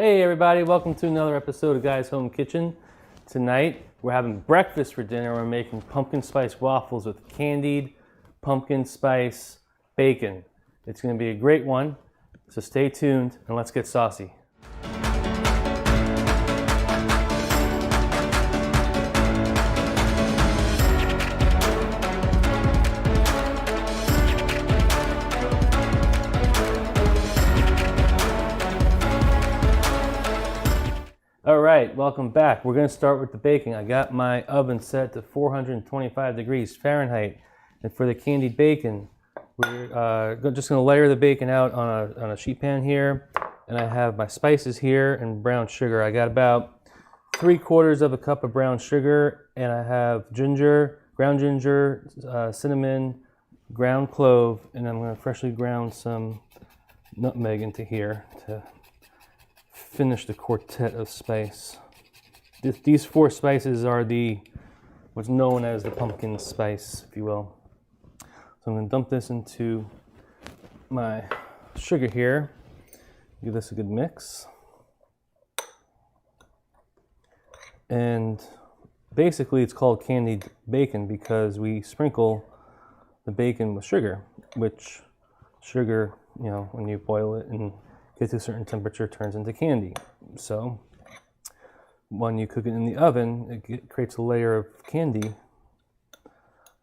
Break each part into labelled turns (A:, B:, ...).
A: Hey everybody, welcome to another episode of Guy's Home Kitchen. Tonight we're having breakfast for dinner. We're making pumpkin spice waffles with candied pumpkin spice bacon. It's going to be a great one, so stay tuned and let's get saucy. All right, welcome back. We're going to start with the baking. I got my oven set to 425 degrees Fahrenheit. And for the candied bacon, we're just going to layer the bacon out on a sheet pan here. And I have my spices here and brown sugar. I got about 3/4 of a cup of brown sugar, and I have ginger, ground ginger, cinnamon, ground clove, and I'm going to freshly ground some nutmeg into here to finish the quartet of spice. These 4 spices are what's known as the pumpkin spice, if you will. So I'm going to dump this into my sugar here. Give this a good mix. And basically it's called candied bacon because we sprinkle the bacon with sugar, which sugar, when you boil it and get to a certain temperature, turns into candy. So when you cook it in the oven, it creates a layer of candy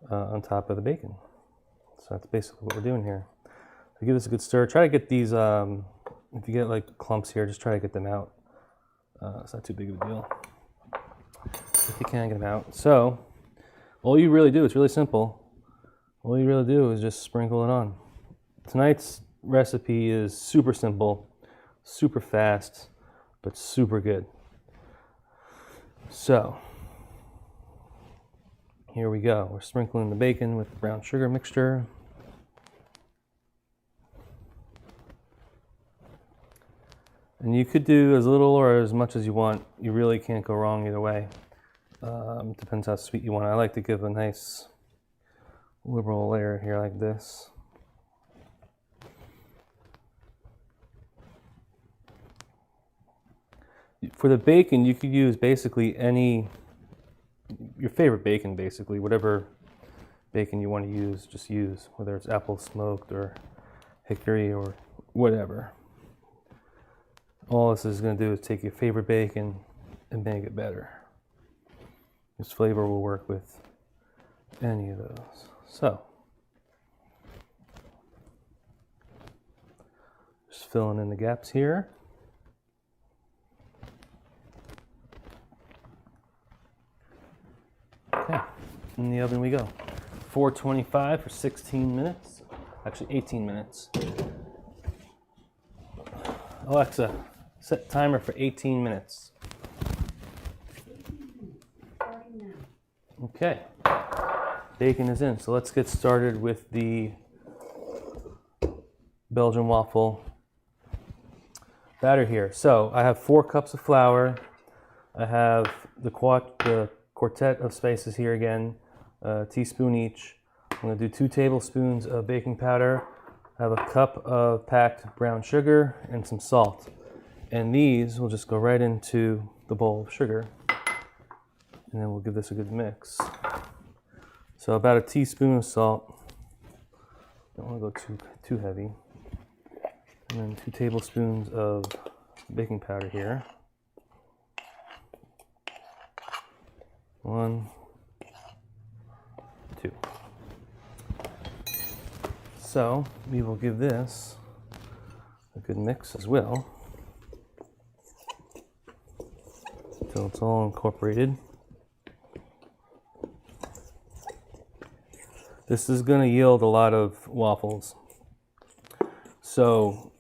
A: on top of the bacon. So that's basically what we're doing here. So give this a good stir. Try to get these, if you get like clumps here, just try to get them out. It's not too big of a deal. If you can get them out. So all you really do, it's really simple. All you really do is just sprinkle it on. Tonight's recipe is super simple, super fast, but super good. So here we go. We're sprinkling the bacon with the brown sugar mixture. And you could do as little or as much as you want. You really can't go wrong either way. Depends how sweet you want. I like to give a nice liberal layer here like this. For the bacon, you could use basically your favorite bacon, basically. Whatever bacon you want to use, just use. Whether it's apple smoked or hickory or whatever. All this is going to do is take your favorite bacon and make it better. This flavor will work with any of those. So, just filling in the gaps here. Okay, in the oven we go. 425 for 16 minutes. Actually 18 minutes. Alexa, set timer for 18 minutes. Okay, bacon is in, so let's get started with the Belgian waffle batter here. So I have 4 cups of flour. I have the quartet of spices here again, a teaspoon each. I'm going to do 2 tablespoons of baking powder. I have a cup of packed brown sugar and some salt. And these will just go right into the bowl of sugar. And then we'll give this a good mix. So about a teaspoon of salt. Don't want to go too heavy. And then 2 tablespoons of baking powder here. 1, 2. So we will give this a good mix as well until it's all incorporated. This is going to yield a lot of waffles. So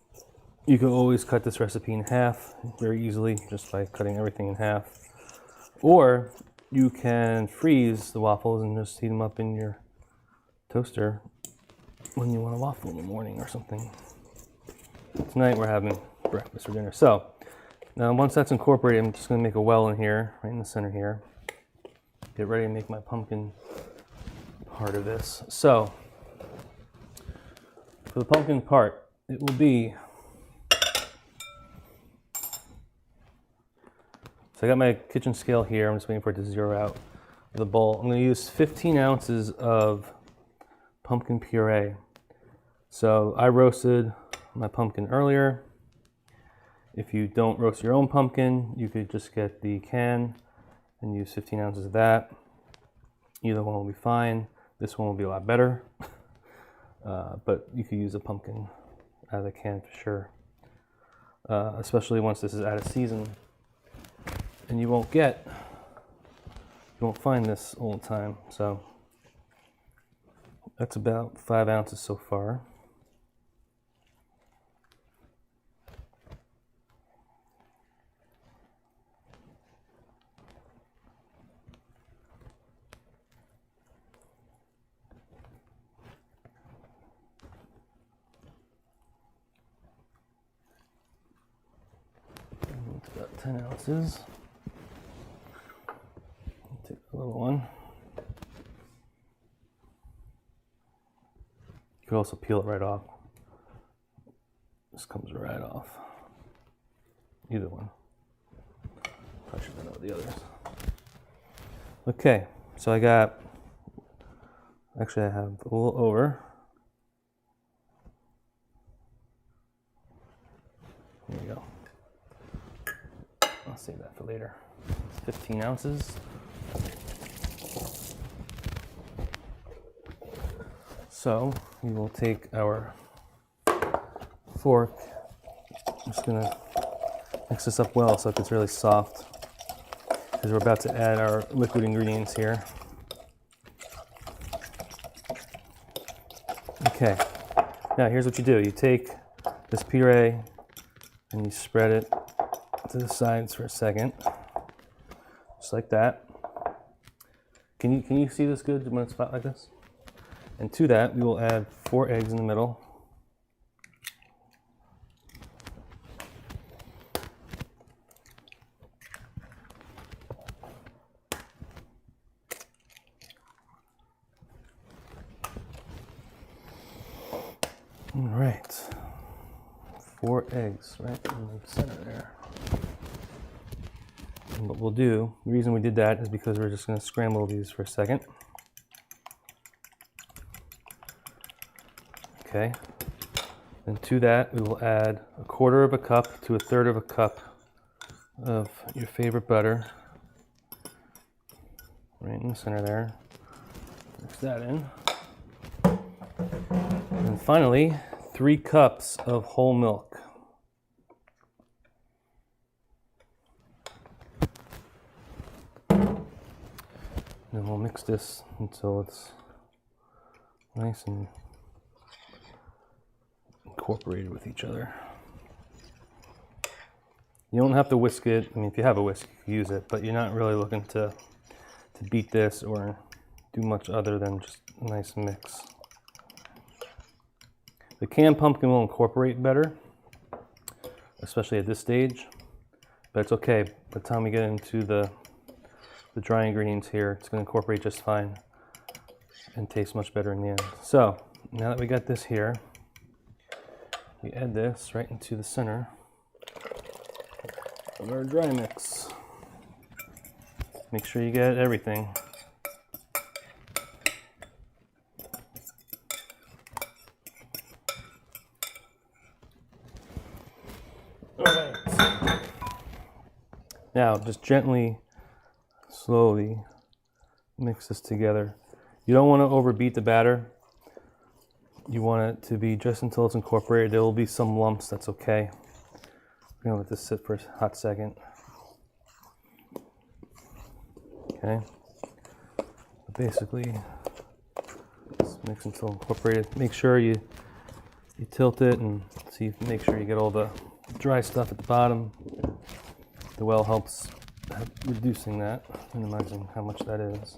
A: you can always cut this recipe in half very easily just by cutting everything in half. Or you can freeze the waffles and just heat them up in your toaster when you want a waffle in the morning or something. Tonight we're having breakfast for dinner. So now once that's incorporated, I'm just going to make a well in here, right in the center here. Get ready to make my pumpkin part of this. So for the pumpkin part, it will be So I got my kitchen scale here. I'm just waiting for it to zero out the bowl. I'm going to use 15 ounces of pumpkin puree. So I roasted my pumpkin earlier. If you don't roast your own pumpkin, you could just get the can and use 15 ounces of that. Either one will be fine. This one will be a lot better. But you could use a pumpkin out of the can for sure. Especially once this is out of season. And you won't find this all the time. So that's about 5 ounces so far. It's about 10 ounces. Take a little one. You could also peel it right off. This comes right off. Either one. Probably should know the others. Okay, so I have a little over. There you go. I'll save that for later. It's 15 ounces. So we will take our fork. I'm just gonna mix this up well so it gets really soft, because we're about to add our liquid ingredients here. Okay, now here's what you do. You take this puree and you spread it to the sides for a second, just like that. Can you see this good when it's flat like this? And to that, we will add 4 eggs in the middle. All right, 4 eggs right in the center there. And what we'll do, the reason we did that is because we're just going to scramble these for a second. Okay, and to that we will add 1/4 cup to 1/3 cup of your favorite butter, right in the center there. Mix that in. And finally, 3 cups of whole milk. And we'll mix this until it's nice and incorporated with each other. You don't have to whisk it. I mean, if you have a whisk, you can use it, but you're not really looking to beat this or do much other than just a nice mix. The canned pumpkin will incorporate better, especially at this stage, but it's okay. By the time we get into the dry ingredients here, it's going to incorporate just fine and taste much better in the end. So now that we got this here, we add this right into the center of our dry mix. Make sure you get everything. Alright. Now just gently, slowly mix this together. You don't want to overbeat the batter. You want it to be just until it's incorporated. There will be some lumps, that's okay. We're gonna let this sit for a hot second. Okay. Basically, just mix until incorporated. Make sure you tilt it and see, make sure you get all the dry stuff at the bottom. The well helps reducing that, minimizing how much that is.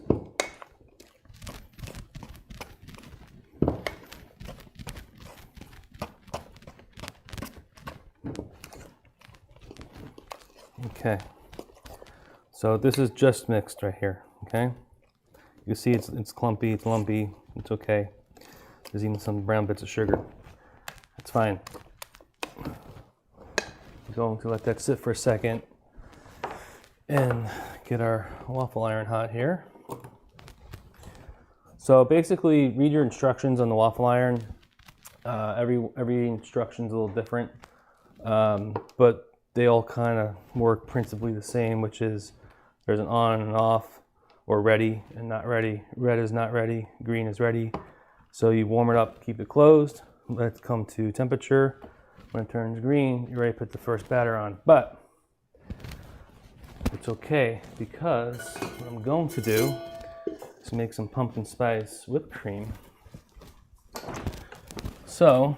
A: Okay, so this is just mixed right here, okay? You see it's clumpy, it's lumpy, it's okay. There's even some brown bits of sugar. It's fine. I'm going to let that sit for a second. and get our waffle iron hot here. So basically, read your instructions on the waffle iron. Every instruction's a little different, but they all kind of work principally the same, which is there's an on and an off, or ready and not ready. Red is not ready, green is ready. So you warm it up, keep it closed, let it come to temperature. When it turns green, you're ready to put the first batter on. But it's okay, because what I'm going to do is make some pumpkin spice whipped cream. So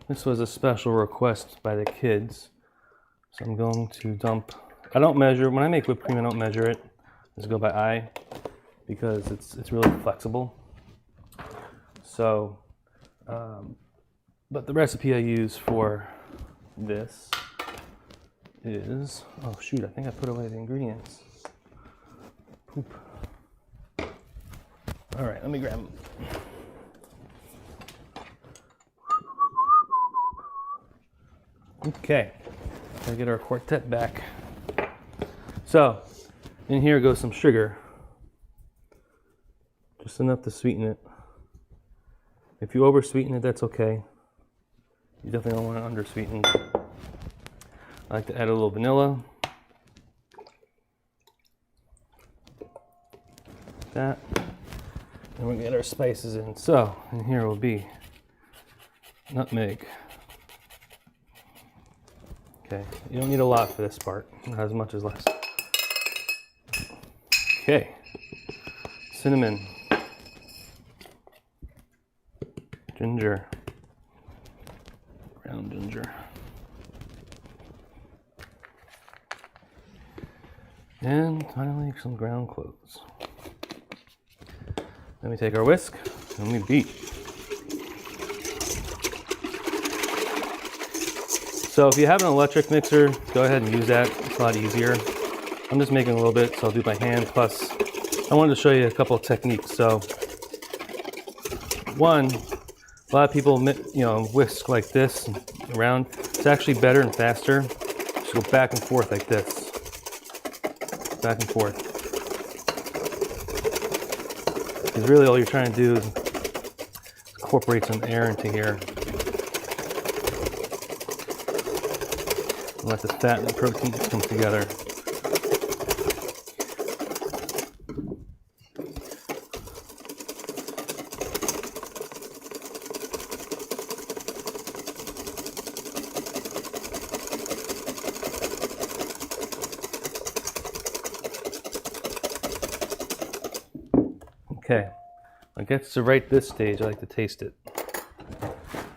A: this was a special request by the kids. So I'm going to dump, I don't measure, when I make whipped cream I don't measure it. I just go by eye because it's really flexible. So, but the recipe I use for this is, oh shoot, I think I put away the ingredients. Poop. All right, let me grab them. Okay, gotta get our quartet back. So, in here goes some sugar. Just enough to sweeten it. If you over sweeten it, that's okay. You definitely don't want it under sweetened. I like to add a little vanilla. That. And we're gonna get our spices in. So, in here will be nutmeg. Okay, you don't need a lot for this part, not as much as less. Okay, cinnamon, ginger, ground ginger, and finally some ground cloves. Then we take our whisk and we beat. So if you have an electric mixer, go ahead and use that. It's a lot easier. I'm just making a little bit, so I'll do by hand. Plus, I wanted to show you a couple of techniques. So, one, a lot of people, whisk like this around. It's actually better and faster. Just go back and forth like this. Back and forth. Because really all you're trying to do is incorporate some air into here. Let the fat and the protein come together. Okay, when it gets to right this stage, I like to taste it.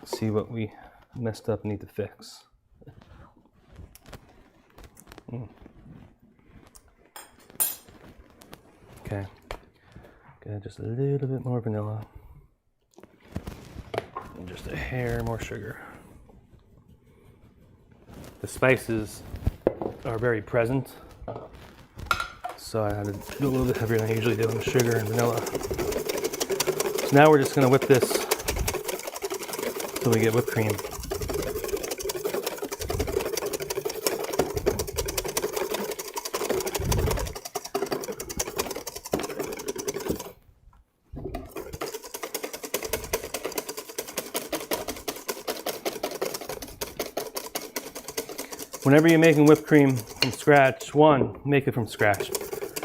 A: See what we messed up and need to fix. Okay, just a little bit more vanilla and just a hair more sugar. The spices are very present, so I had to do a little bit heavier than I usually do with sugar and vanilla. So now we're just going to whip this until we get whipped cream. Whenever you're making whipped cream from scratch, make it from scratch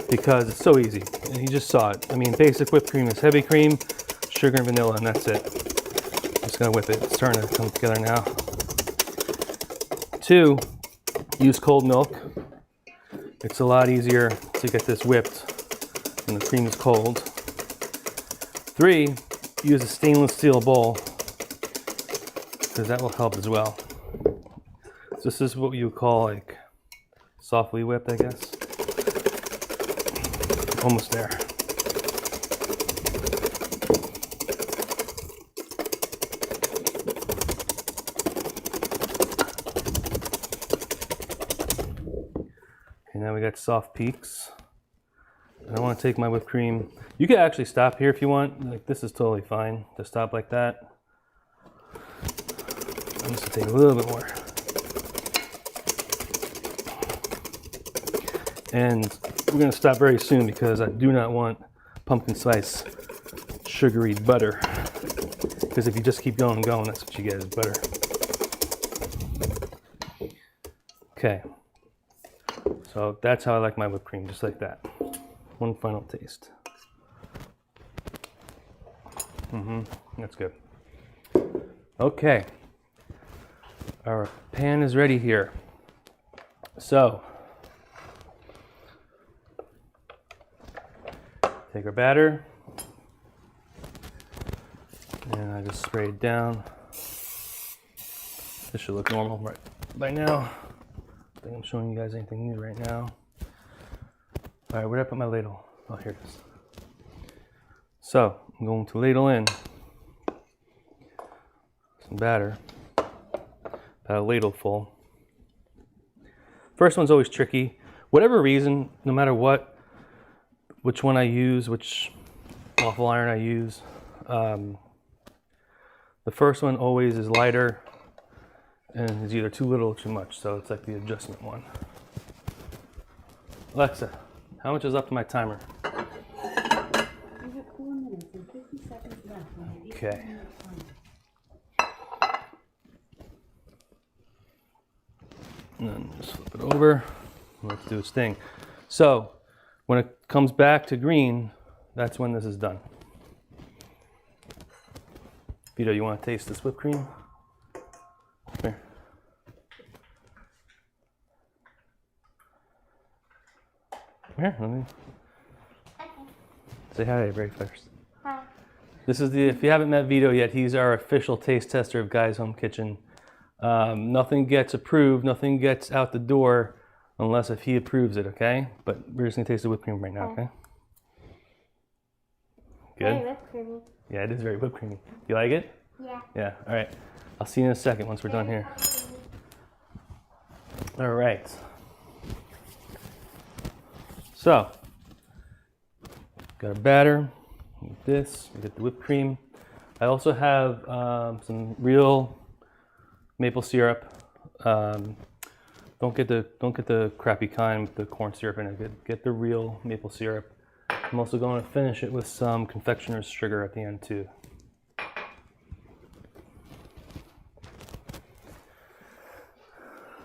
A: because it's so easy. You just saw it. I mean, basic whipped cream is heavy cream, sugar and vanilla, and that's it. Just gonna whip it. It's starting to come together now. 2, use cold milk. It's a lot easier to get this whipped when the cream is cold. 3, use a stainless steel bowl because that will help as well. This is what you would call like softly whipped, I guess. Almost there. Okay, now we got soft peaks. And I want to take my whipped cream. You can actually stop here if you want. Like, this is totally fine to stop like that. I'm just gonna take a little bit more. And we're going to stop very soon because I do not want pumpkin spice sugary butter. Because if you just keep going and going, that's what you get is butter. Okay. So that's how I like my whipped cream, just like that. One final taste. That's good. Okay. Our pan is ready here. So, take our batter, and I just spray it down. This should look normal right by now. I think I'm showing you guys anything new right now. All right, where did I put my ladle? Oh, here it is. So, I'm going to ladle in some batter, about a ladle full. First one's always tricky. Whatever reason, no matter what, which one I use, which waffle iron I use, the first one always is lighter and is either too little or too much, so it's like the adjustment one. Alexa, how much is up to my timer?
B: You have 4 minutes and 50 seconds left.
A: Okay. And then just flip it over. Let's do its thing. So, when it comes back to green, that's when this is done. Vito, you want to taste this whipped cream? Here. Here, let me say hi to everybody first.
B: Hi.
A: This is if you haven't met Vito yet, he's our official taste tester of Guy's Home Kitchen. Nothing gets approved, nothing gets out the door unless if he approves it, okay? But we're just gonna taste the whipped cream right now, okay? Good?
B: Very whipped creamy.
A: Yeah, it is very whipped creamy. You like it?
B: Yeah.
A: Yeah, all right. I'll see you in a second once we're done here. All right. So, got a batter, like this, we get the whipped cream. I also have some real maple syrup. Don't get the crappy kind with the corn syrup in it. Get the real maple syrup. I'm also going to finish it with some confectioner's sugar at the end too.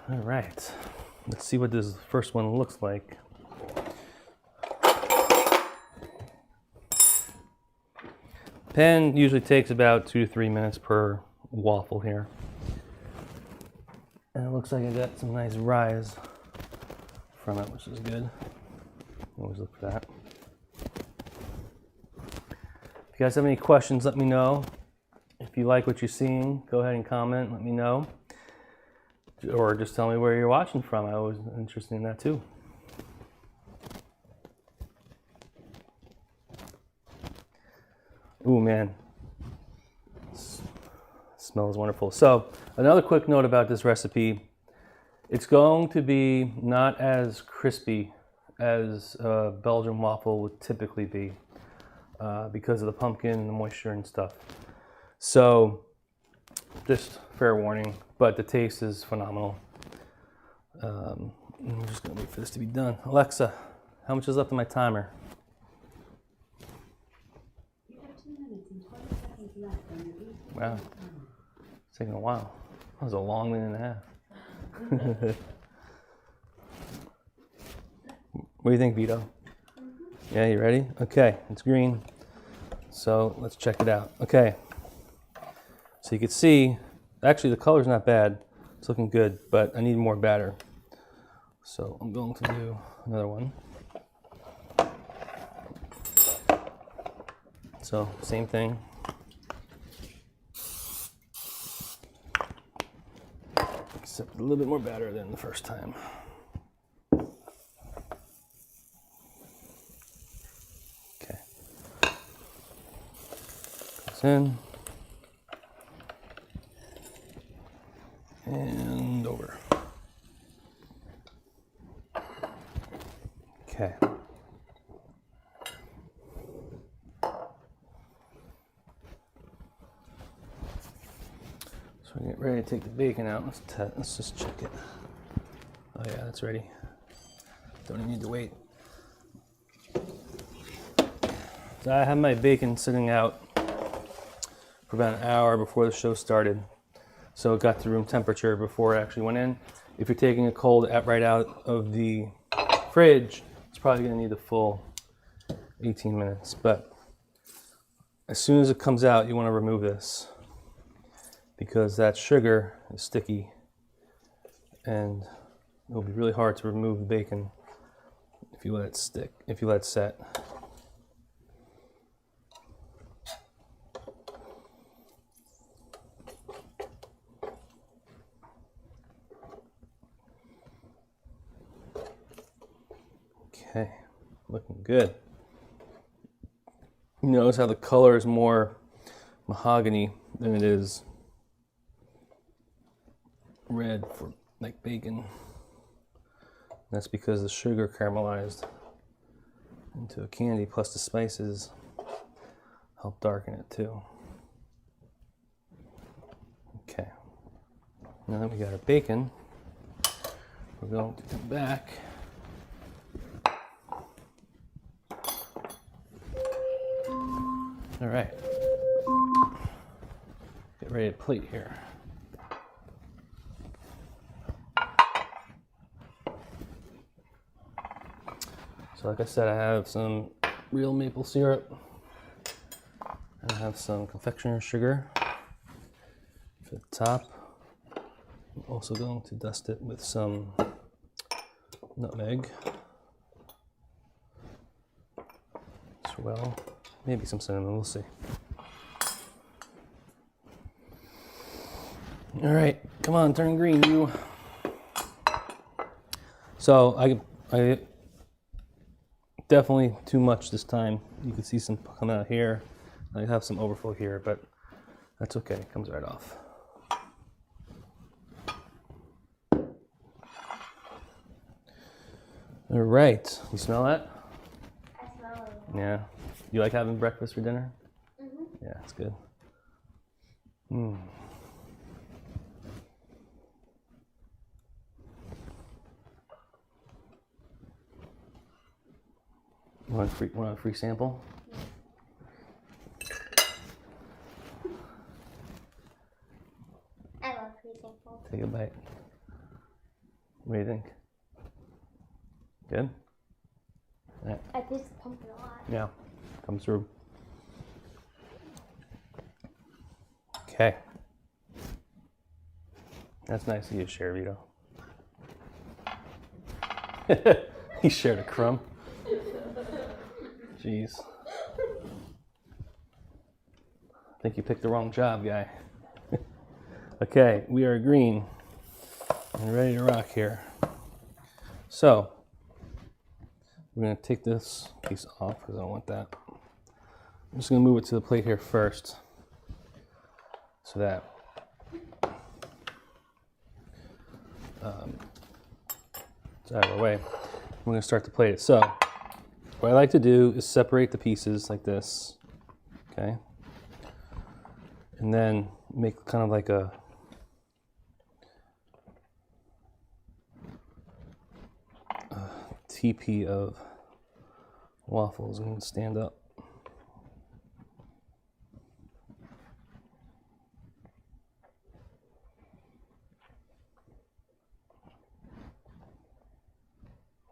A: All right, let's see what this first one looks like. Pan usually takes about 2 to 3 minutes per waffle here. And it looks like I got some nice rise from it, which is good. Always look for that. If you guys have any questions, let me know. If you like what you're seeing, go ahead and comment, let me know. Or just tell me where you're watching from. I'm always interested in that too. Ooh, man. Smells wonderful. So, another quick note about this recipe. It's going to be not as crispy as a Belgian waffle would typically be because of the pumpkin and the moisture and stuff. So, just fair warning, but the taste is phenomenal. We're just going to wait for this to be done. Alexa, how much is left on my timer?
B: You have 2 minutes and 20 seconds left on your
A: Wow, it's taking a while. That was a long minute and a half. What do you think, Vito? Yeah, you ready? Okay, it's green. So let's check it out. Okay, so you can see, actually the color's not bad. It's looking good, but I need more batter. So I'm going to do another one. So same thing. Except a little bit more batter than the first time. Okay. Goes in. And over. Okay. So we get ready to take the bacon out. Let's just check it. Oh yeah, that's ready. Don't even need to wait. So I had my bacon sitting out for about an hour before the show started. So it got to room temperature before it actually went in. If you're taking it cold right out of the fridge, it's probably gonna need a full 18 minutes. But as soon as it comes out, you wanna remove this because that sugar is sticky and it'll be really hard to remove the bacon if you let it stick, if you let it set. Okay, looking good. You notice how the color is more mahogany than it is red for like bacon. That's because the sugar caramelized into a candy plus the spices help darken it too. Okay, now that we got our bacon, we're going to come back. All right, get ready to plate here. So like I said, I have some real maple syrup, and I have some confectioner sugar for the top. I'm also going to dust it with some nutmeg as well. Maybe some cinnamon, we'll see. All right, come on, turn green, you. So I definitely too much this time. You can see some come out here. I have some overflow here, but that's okay, it comes right off. All right, you smell that?
B: I smell it.
A: Yeah. You like having breakfast for dinner?
B: Mm-hmm.
A: Yeah, it's good. Mm. Want a free sample?
B: I love free samples.
A: Take a bite. What do you think? Good? Yeah.
B: I taste the pumpkin a lot.
A: Yeah, comes through. Okay. That's nice of you to share, Vito. He shared a crumb. Jeez. I think you picked the wrong job, guy. Okay, we are green and ready to rock here. So, we're going to take this piece off because I don't want that. I'm just going to move it to the plate here first so that it's out of our way. We're going to start to plate it. So, what I like to do is separate the pieces like this, okay? And then make kind of like a TP of waffles and stand up.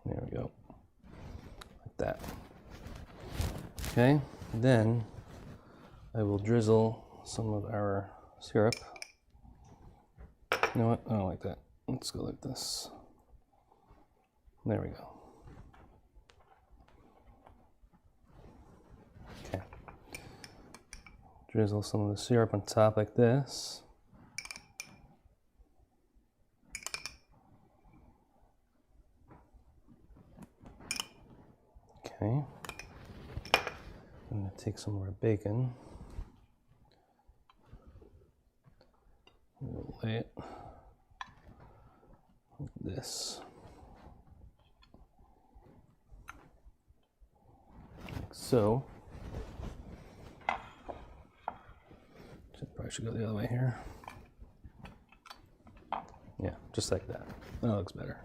A: There we go, like that. Okay, then I will drizzle some of our syrup. You know what, I don't like that. Let's go like this. There we go. Okay. Drizzle some of the syrup on top like this. Okay. I'm going to take some of our bacon. We'll lay it like this. Like so. Probably should go the other way here. Yeah, just like that. That looks better.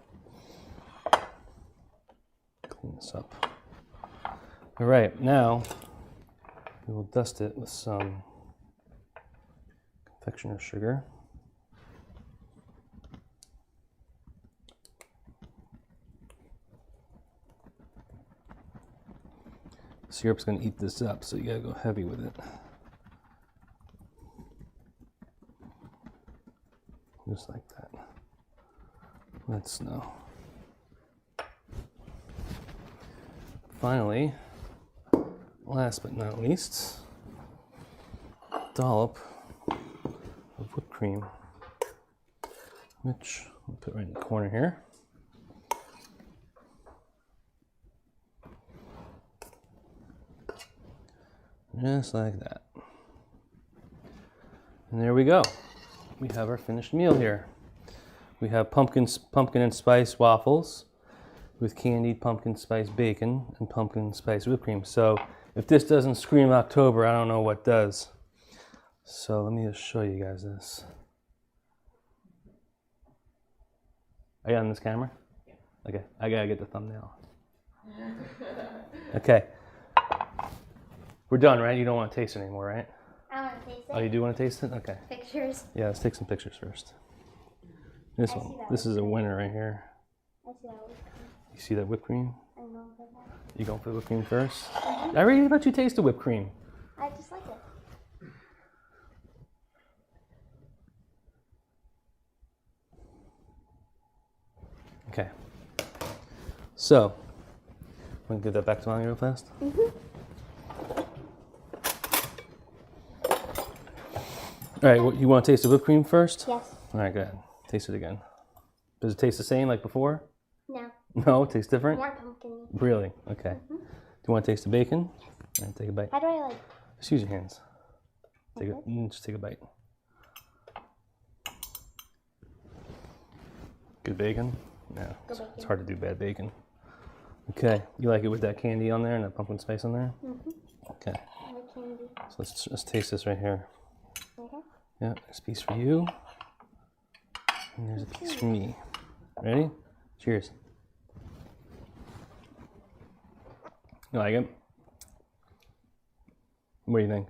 A: clean this up. All right, now we will dust it with some confectioner's sugar. Syrup's going to eat this up, so you got to go heavy with it. Just like that. Let snow. Finally, last but not least, dollop of whipped cream, which I'll put right in the corner here. Just like that. And there we go. We have our finished meal here. We have pumpkin and spice waffles with candied pumpkin spice bacon and pumpkin spice whipped cream. So if this doesn't scream October, I don't know what does. So let me just show you guys this. Are you on this camera? Okay, I gotta get the thumbnail. Okay. We're done, right? You don't want to taste it anymore, right?
B: I want to taste it.
A: Oh, you do want to taste it? Okay.
B: Pictures.
A: Yeah, let's take some pictures first. This one. This is a winner right here.
B: I see that whipped cream.
A: You see that whipped cream?
B: I'm going for that.
A: You going for the whipped cream first? I already let you taste the whipped cream.
B: I just like it.
A: Okay. So, want to give that back to Mommy real fast? All right, you want to taste the whipped cream first?
B: Yes.
A: All right, go ahead. Taste it again. Does it taste the same like before?
B: No.
A: No, it tastes different?
B: More pumpkin.
A: Really? Okay. Do you want to taste the bacon? All right, take a bite.
B: How do I like?
A: Just use your hands. Just take a bite. Good bacon? Yeah, it's
B: bacon.
A: hard to do bad bacon. Okay, you like it with that candy on there and that pumpkin spice on there? Okay,
B: I like candy.
A: so let's taste this right here.
B: Okay.
A: Yeah, there's a piece for you. And there's a piece for me. Ready? Cheers. You like it? What do you think?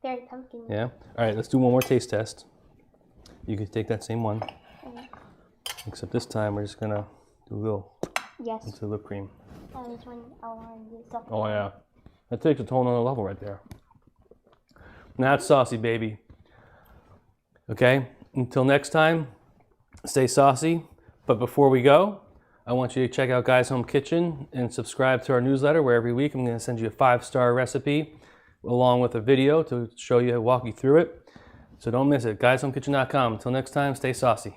B: Very pumpkin.
A: Yeah? Alright, let's do one more taste test. You could take that same one. Except this time we're just gonna do a little
B: Yes.
A: into the whipped cream.
B: This one I want to do something.
A: Oh yeah. That takes it to a whole nother level right there. Now it's saucy, baby. Okay? Until next time, stay saucy. But before we go, I want you to check out Guy's Home Kitchen and subscribe to our newsletter where every week I'm going to send you a 5-star recipe along with a video to show you, walk you through it. So don't miss it. Guy'sHomeKitchen.com. Until next time, stay saucy.